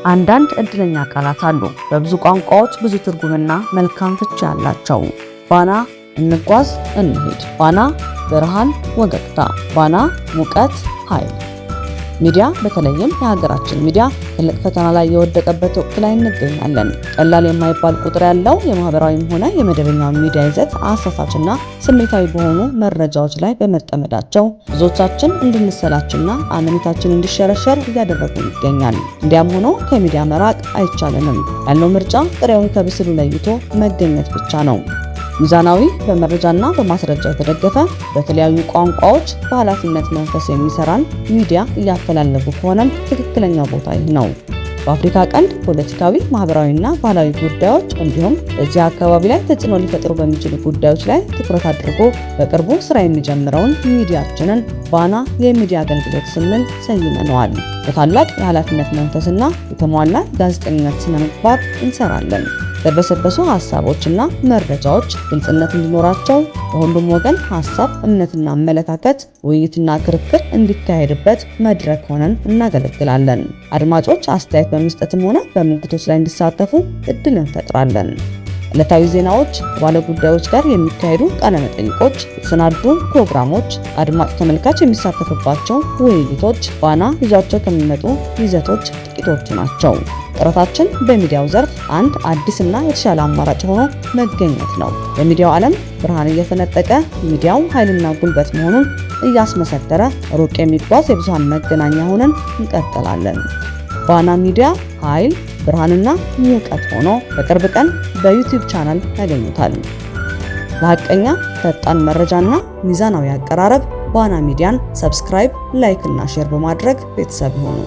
አንዳንድ እድለኛ ቃላት አሉ፣ በብዙ ቋንቋዎች ብዙ ትርጉምና መልካም ፍቺ ያላቸው። ባና እንጓዝ፣ እንሂድ። ባና ብርሃን፣ ወገግታ። ባና ሙቀት፣ ኃይል። ሚዲያ በተለይም የሀገራችን ሚዲያ ትልቅ ፈተና ላይ የወደቀበት ወቅት ላይ እንገኛለን። ቀላል የማይባል ቁጥር ያለው የማህበራዊም ሆነ የመደበኛው ሚዲያ ይዘት አሳሳችና ስሜታዊ በሆኑ መረጃዎች ላይ በመጠመዳቸው ብዙዎቻችን እንድንሰላችና አመኔታችን እንዲሸረሸር እያደረጉ ይገኛል። እንዲያም ሆኖ ከሚዲያ መራቅ አይቻልንም። ያለው ምርጫ ጥሬውን ከብስሉ ለይቶ መገኘት ብቻ ነው። ሚዛናዊ፣ በመረጃና በማስረጃ የተደገፈ በተለያዩ ቋንቋዎች በኃላፊነት መንፈስ የሚሰራን ሚዲያ እያፈላለጉ ከሆነም ትክክለኛው ቦታ ይህ ነው። በአፍሪካ ቀንድ ፖለቲካዊ፣ ማህበራዊና ባህላዊ ጉዳዮች እንዲሁም በዚህ አካባቢ ላይ ተጽዕኖ ሊፈጥሩ በሚችሉ ጉዳዮች ላይ ትኩረት አድርጎ በቅርቡ ስራ የሚጀምረውን ሚዲያችንን ባና የሚዲያ አገልግሎት ስንል ሰይመነዋል። በታላቅ የኃላፊነት መንፈስና የተሟላ ጋዜጠኝነት ስነ ምግባር እንሰራለን። የተበሰበሱ ሀሳቦችና መረጃዎች ግልጽነት እንዲኖራቸው በሁሉም ወገን ሀሳብ፣ እምነትና አመለካከት ውይይትና ክርክር እንዲካሄድበት መድረክ ሆነን እናገለግላለን። አድማጮች አስተያየት በመስጠትም ሆነ በምልክቶች ላይ እንዲሳተፉ እድል እንፈጥራለን። ዕለታዊ ዜናዎች፣ ባለ ጉዳዮች ጋር የሚካሄዱ ቃለ መጠይቆች፣ የተሰናዱ ፕሮግራሞች፣ አድማጭ ተመልካች የሚሳተፍባቸው ውይይቶች ባና ይዟቸው ከሚመጡ ይዘቶች ጥቂቶቹ ናቸው። ጥረታችን በሚዲያው ዘርፍ አንድ አዲስና የተሻለ አማራጭ ሆኖ መገኘት ነው። በሚዲያው ዓለም ብርሃን እየፈነጠቀ ሚዲያው ኃይልና ጉልበት መሆኑን እያስመሰከረ ሩቅ የሚጓዝ የብዙሃን መገናኛ ሆነን እንቀጥላለን። ባና ሚዲያ ኃይል፣ ብርሃንና ሙቀት ሆኖ በቅርብ ቀን በዩቲዩብ ቻናል ያገኙታል። ለሐቀኛ ፈጣን መረጃና ሚዛናዊ አቀራረብ ባና ሚዲያን ሰብስክራይብ፣ ላይክ እና ሼር በማድረግ ቤተሰብ ይሁኑ።